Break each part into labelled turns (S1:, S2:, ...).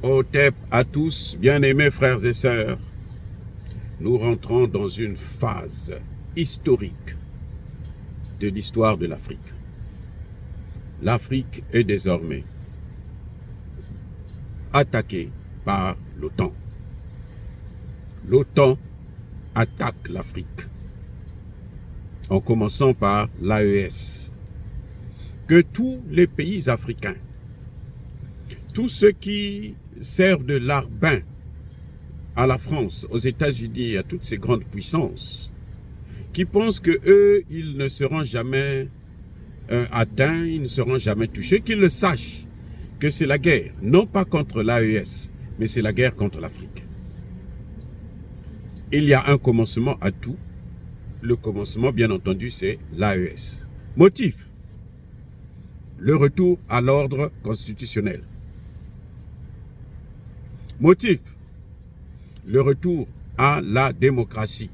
S1: Hotep à tous, bien-aimés frères et sœurs, nous rentrons dans une phase historique de l'histoire de l'Afrique. L'Afrique est désormais attaquée par l'OTAN. L'OTAN attaque l'Afrique, en commençant par l'AES. Que tous les pays africains, tous ceux qui servent de larbin à la France, aux États-Unis, à toutes ces grandes puissances, qui pensent que eux, ils ne seront jamais atteints, ils ne seront jamais touchés, qu'ils le sachent que c'est la guerre, non pas contre l'AES, mais c'est la guerre contre l'Afrique. Il y a un commencement à tout. Le commencement, bien entendu, c'est l'AES. Motif: le retour à l'ordre constitutionnel. Motif: le retour à la démocratie.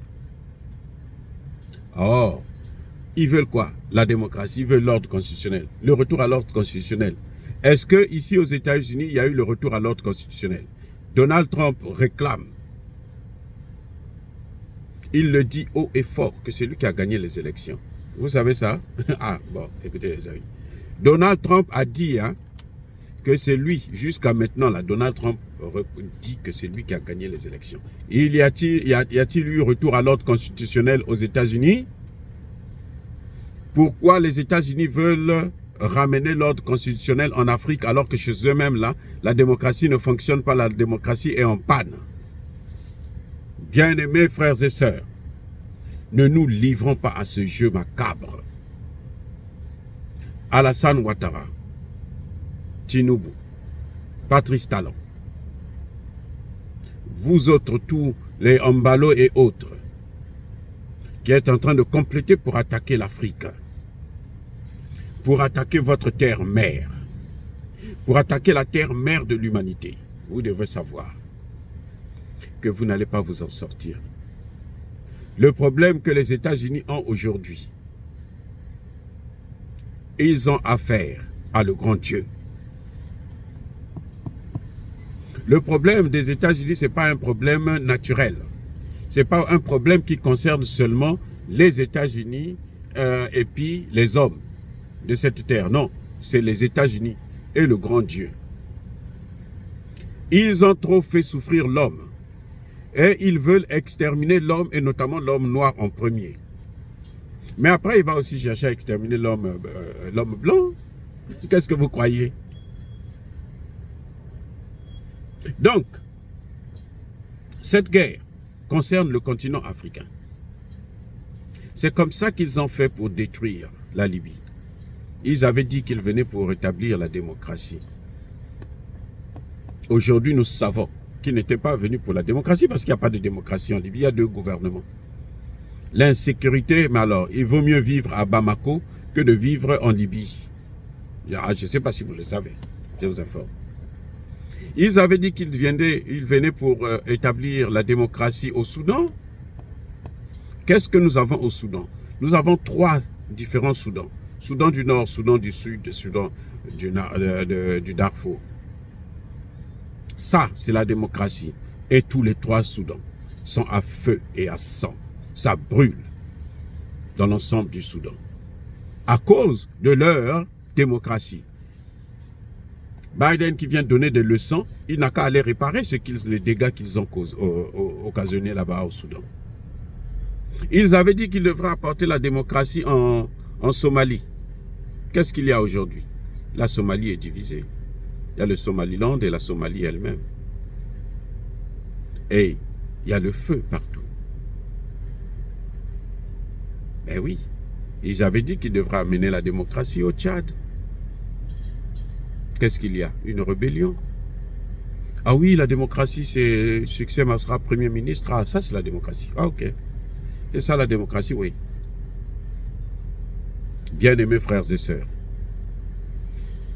S1: Or, ils veulent quoi? La démocratie, ils veulent l'ordre constitutionnel. Le retour à l'ordre constitutionnel. Est-ce que ici aux États-Unis, il y a eu le retour à l'ordre constitutionnel? Donald Trump réclame. Il le dit haut et fort que c'est lui qui a gagné les élections. Vous savez ça? Ah, bon, écoutez les amis. Donald Trump a dit que c'est lui, jusqu'à maintenant, là, Donald Trump dit que c'est lui qui a gagné les élections. Y a-t-il eu retour à l'ordre constitutionnel aux États-Unis? Pourquoi les États-Unis veulent ramener l'ordre constitutionnel en Afrique alors que chez eux-mêmes, là, la démocratie ne fonctionne pas, la démocratie est en panne? Bien-aimés frères et sœurs, ne nous livrons pas à ce jeu macabre. Alassane Ouattara, Tinubu, Patrice Talon, vous autres, tous les Ambalo et autres, qui êtes en train de compléter pour attaquer l'Afrique, pour attaquer votre terre-mère, pour attaquer la terre-mère de l'humanité, vous devez savoir que vous n'allez pas vous en sortir. Le problème que les États-Unis ont aujourd'hui, ils ont affaire à le grand Dieu. Le problème des États-Unis, ce n'est pas un problème naturel. Ce n'est pas un problème qui concerne seulement les États-Unis et puis les hommes de cette terre. Non, c'est les États-Unis et le grand Dieu. Ils ont trop fait souffrir l'homme. Et ils veulent exterminer l'homme, et notamment l'homme noir en premier. Mais après, il va aussi chercher à exterminer l'homme blanc. Qu'est-ce que vous croyez? Donc, cette guerre concerne le continent africain. C'est comme ça qu'ils ont fait pour détruire la Libye. Ils avaient dit qu'ils venaient pour rétablir la démocratie. Aujourd'hui, nous savons qu'ils n'étaient pas venus pour la démocratie parce qu'il n'y a pas de démocratie en Libye. Il y a deux gouvernements. L'insécurité, mais alors, il vaut mieux vivre à Bamako que de vivre en Libye. Je ne sais pas si vous le savez. Je vous informe. Ils avaient dit qu'ils venaient pour établir la démocratie au Soudan. Qu'est-ce que nous avons au Soudan? Nous avons trois différents Soudans. Soudan du Nord, Soudan du Sud, Soudan du Darfour. Ça, c'est la démocratie. Et tous les trois Soudans sont à feu et à sang. Ça brûle dans l'ensemble du Soudan. À cause de leur démocratie. Biden qui vient donner des leçons, il n'a qu'à aller réparer les dégâts qu'ils ont occasionnés là-bas au Soudan. Ils avaient dit qu'ils devraient apporter la démocratie en Somalie. Qu'est-ce qu'il y a aujourd'hui? La Somalie est divisée. Il y a le Somaliland et la Somalie elle-même. Et il y a le feu partout. Ben oui, ils avaient dit qu'ils devraient amener la démocratie au Tchad. Qu'est-ce qu'il y a? Une rébellion. Ah oui, la démocratie, c'est Succès Masra, Premier ministre. Ah, ça c'est la démocratie. Ah ok. C'est ça la démocratie, oui. Bien-aimés frères et sœurs,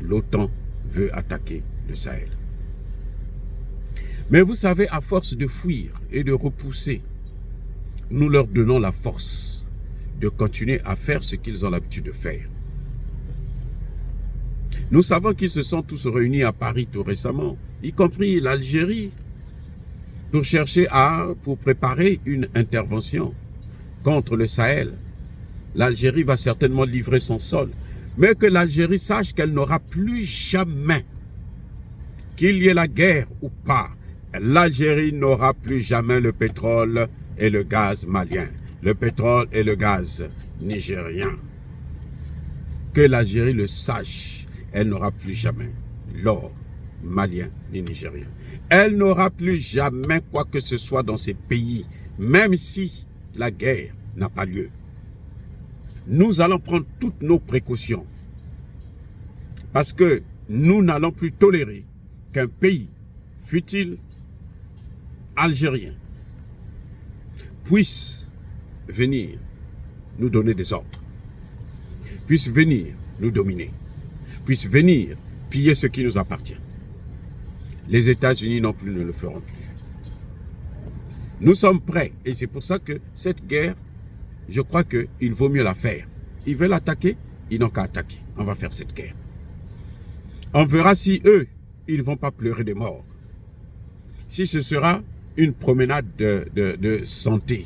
S1: l'OTAN veut attaquer le Sahel. Mais vous savez, à force de fuir et de repousser, nous leur donnons la force de continuer à faire ce qu'ils ont l'habitude de faire. Nous savons qu'ils se sont tous réunis à Paris tout récemment, y compris l'Algérie, pour préparer une intervention contre le Sahel. L'Algérie va certainement livrer son sol, mais que l'Algérie sache qu'elle n'aura plus jamais, qu'il y ait la guerre ou pas, l'Algérie n'aura plus jamais le pétrole et le gaz malien, le pétrole et le gaz nigérien. Que l'Algérie le sache, elle n'aura plus jamais l'or malien ni nigérien. Elle n'aura plus jamais quoi que ce soit dans ces pays, même si la guerre n'a pas lieu. Nous allons prendre toutes nos précautions parce que nous n'allons plus tolérer qu'un pays, fût-il algérien, puisse venir nous donner des ordres, puisse venir nous dominer, puisse venir piller ce qui nous appartient. Les États-Unis non plus ne le feront plus. Nous sommes prêts et c'est pour ça que cette guerre, je crois qu'il vaut mieux la faire. Ils veulent attaquer, ils n'ont qu'à attaquer. On va faire cette guerre. On verra si eux, ils ne vont pas pleurer des morts. Si ce sera une promenade de santé,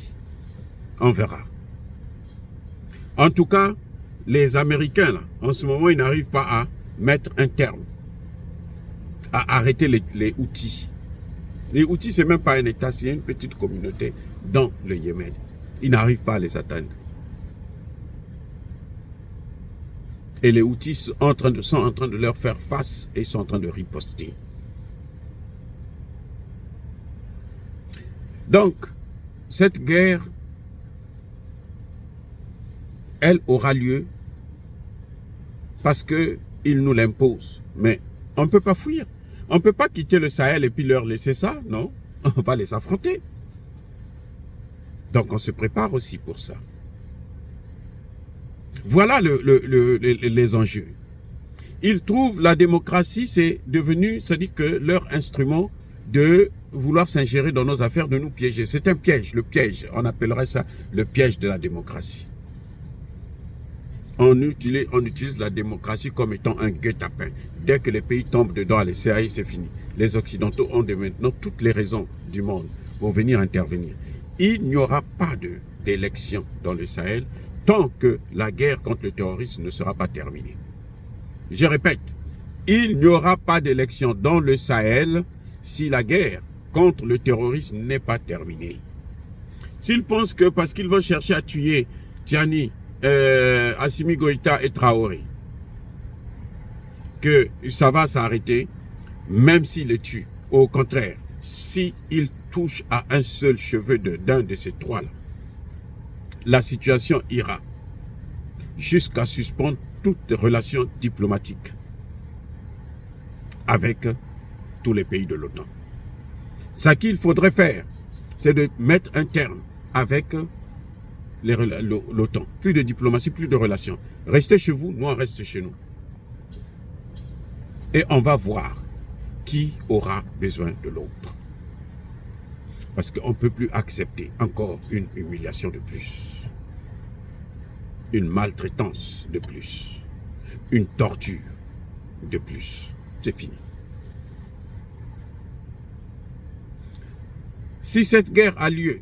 S1: on verra. En tout cas, les Américains, là, en ce moment, ils n'arrivent pas à mettre un terme, à arrêter les Houthis. Les Houthis, ce n'est même pas un État, c'est une petite communauté dans le Yémen. Ils n'arrivent pas à les atteindre. Et les Houthis sont en train de leur faire face et sont en train de riposter. Donc, cette guerre, elle aura lieu parce qu'ils nous l'imposent. Mais on ne peut pas fuir. On ne peut pas quitter le Sahel et puis leur laisser ça, non. On va les affronter. Donc on se prépare aussi pour ça. Voilà les enjeux. Ils trouvent la démocratie, c'est devenu, c'est-à-dire que leur instrument de vouloir s'ingérer dans nos affaires, de nous piéger. C'est un piège, le piège. On appellerait ça le piège de la démocratie. On utilise la démocratie comme étant un guet-apens. Dès que les pays tombent dedans à l'essai, c'est fini. Les Occidentaux ont maintenant toutes les raisons du monde pour venir intervenir. Il n'y aura pas d'élection dans le Sahel tant que la guerre contre le terrorisme ne sera pas terminée. Je répète, il n'y aura pas d'élection dans le Sahel si la guerre contre le terrorisme n'est pas terminée. S'ils pensent que parce qu'ils vont chercher à tuer Tiani, Assimi Goïta et Traoré, que ça va s'arrêter, même s'ils les tuent. Au contraire, s'ils touchent à un seul cheveu d'un de ces trois-là, la situation ira jusqu'à suspendre toute relation diplomatique avec tous les pays de l'OTAN. Ce qu'il faudrait faire, c'est de mettre un terme avec l'OTAN. Plus de diplomatie, plus de relations. Restez chez vous, nous on reste chez nous. Et on va voir qui aura besoin de l'autre. Parce qu'on ne peut plus accepter encore une humiliation de plus. Une maltraitance de plus. Une torture de plus. C'est fini. Si cette guerre a lieu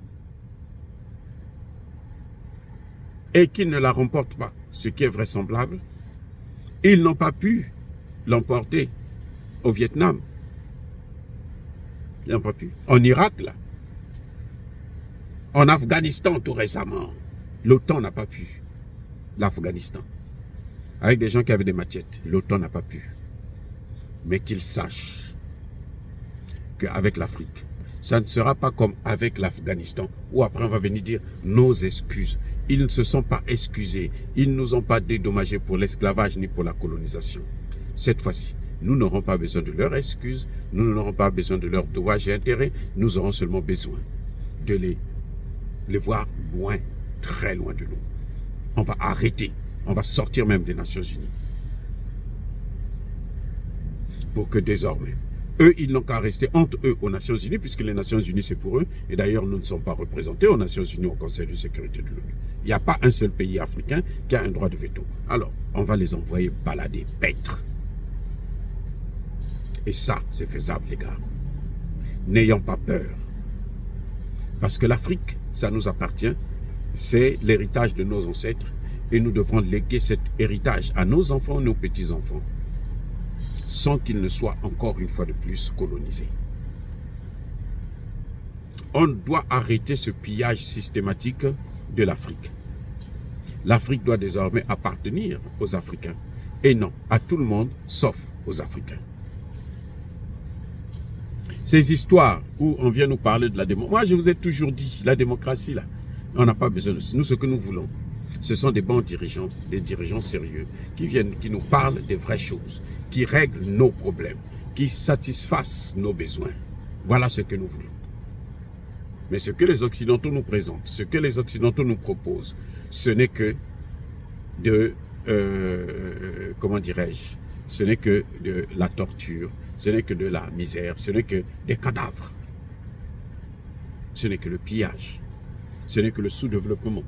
S1: et qu'ils ne la remportent pas, ce qui est vraisemblable, ils n'ont pas pu l'emporter au Vietnam. Ils n'ont pas pu. En Irak, là. En Afghanistan, tout récemment. L'OTAN n'a pas pu. L'Afghanistan. Avec des gens qui avaient des machettes. L'OTAN n'a pas pu. Mais qu'ils sachent qu'avec l'Afrique, ça ne sera pas comme avec l'Afghanistan, où après on va venir dire nos excuses. Ils ne se sont pas excusés. Ils ne nous ont pas dédommagés pour l'esclavage ni pour la colonisation. Cette fois-ci, nous n'aurons pas besoin de leurs excuses, nous n'aurons pas besoin de leurs dommages et intérêts, nous aurons seulement besoin de les voir loin, très loin de nous. On va arrêter, on va sortir même des Nations Unies. Pour que désormais, eux, ils n'ont qu'à rester entre eux aux Nations Unies, puisque les Nations Unies, c'est pour eux. Et d'ailleurs, nous ne sommes pas représentés aux Nations Unies, au Conseil de sécurité de l'ONU. Il n'y a pas un seul pays africain qui a un droit de veto. Alors, on va les envoyer balader, paître. Et ça, c'est faisable, les gars. N'ayons pas peur. Parce que l'Afrique, ça nous appartient. C'est l'héritage de nos ancêtres. Et nous devons léguer cet héritage à nos enfants, nos petits-enfants, sans qu'ils ne soient encore une fois de plus colonisés. On doit arrêter ce pillage systématique de l'Afrique. L'Afrique doit désormais appartenir aux Africains. Et non, à tout le monde, sauf aux Africains. Ces histoires où on vient nous parler de la démocratie. Moi, je vous ai toujours dit, la démocratie, là, on n'a pas besoin de ça. Nous, ce que nous voulons, ce sont des bons dirigeants, des dirigeants sérieux, qui viennent, qui nous parlent des vraies choses, qui règlent nos problèmes, qui satisfassent nos besoins. Voilà ce que nous voulons. Mais ce que les Occidentaux nous présentent, ce que les Occidentaux nous proposent, ce n'est que de, comment dirais-je, ce n'est que de la torture, ce n'est que de la misère, ce n'est que des cadavres. Ce n'est que le pillage, ce n'est que le sous-développement.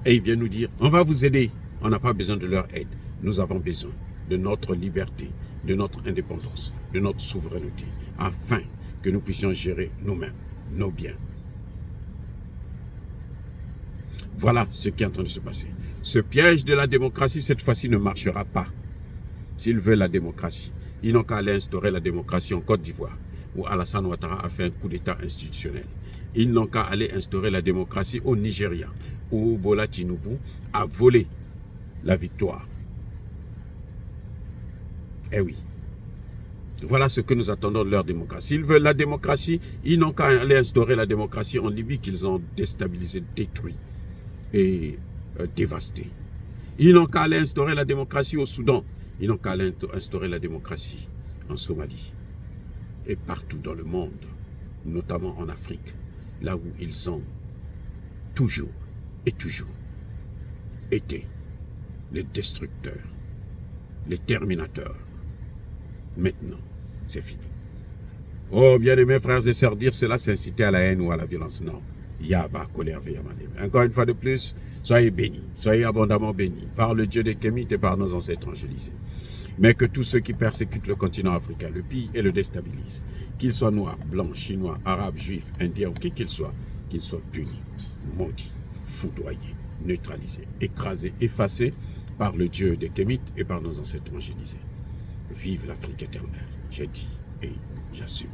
S1: Et ils viennent nous dire, on va vous aider. On n'a pas besoin de leur aide. Nous avons besoin de notre liberté, de notre indépendance, de notre souveraineté, afin que nous puissions gérer nous-mêmes, nos biens. Voilà ce qui est en train de se passer. Ce piège de la démocratie, cette fois-ci, ne marchera pas. S'ils veulent la démocratie, ils n'ont qu'à aller instaurer la démocratie en Côte d'Ivoire, où Alassane Ouattara a fait un coup d'État institutionnel. Ils n'ont qu'à aller instaurer la démocratie au Nigeria, où Bola Tinubu a volé la victoire. Eh oui. Voilà ce que nous attendons de leur démocratie. S'ils veulent la démocratie, ils n'ont qu'à aller instaurer la démocratie en Libye qu'ils ont déstabilisé, détruit et dévasté. Ils n'ont qu'à aller instaurer la démocratie au Soudan. Ils n'ont qu'à aller instaurer la démocratie en Somalie et partout dans le monde, notamment en Afrique, là où ils ont toujours été les destructeurs, les terminateurs. Maintenant, c'est fini. Oh, bien-aimés frères et sœurs, dire cela, c'est inciter à la haine ou à la violence. Non. Yaba, colère, Veyamané. Encore une fois de plus, soyez bénis, soyez abondamment bénis par le Dieu des Kémites et par nos ancêtres angélisés. Mais que tous ceux qui persécutent le continent africain, le pillent et le déstabilisent, qu'ils soient noirs, blancs, chinois, arabes, juifs, indiens ou qui qu'ils soient punis, maudits, foudroyés, neutralisés, écrasés, effacés par le Dieu des Kémites et par nos ancêtres angélisés. Vive l'Afrique éternelle, j'ai dit et j'assume.